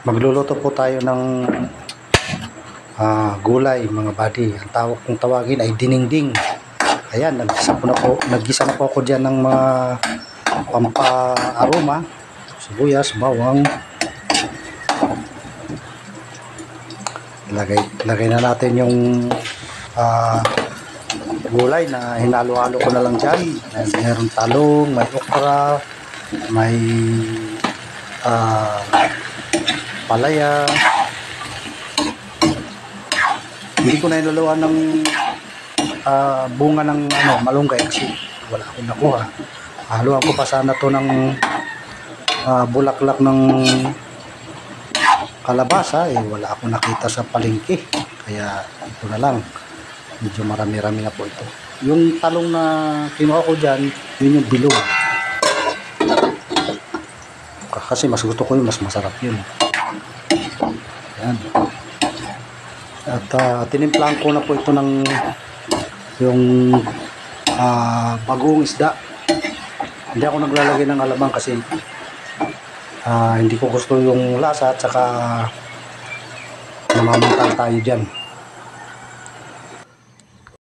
Magluluto po tayo ng gulay mga buddy. Ang tawag kong tawagin ay dinengdeng. Ayan, naggisa na po ako diyan ng mga pampa-aroma, sibuyas, bawang. Lagay na natin yung gulay na hinalo-halo ko na lang dyan. Mayroong talong, may okra, may palaya. Hindi ko na inuluan ng bunga ng malunggay kasi wala akong nakuha. Haluan ko pa sana to ng bulaklak ng kalabasa, wala akong nakita sa palengke, kaya ito na lang. Medyo marami-rami na po ito. Yung talong na kinuha ko dyan, yun yung bilog, kasi mas gusto ko yun, mas masarap yun. Ayan. At tinimplahan ko na po ito ng yung bagong isda. Hindi ako naglalagay ng alamang kasi hindi ko gusto yung lasa, at saka namamantal tayo dyan.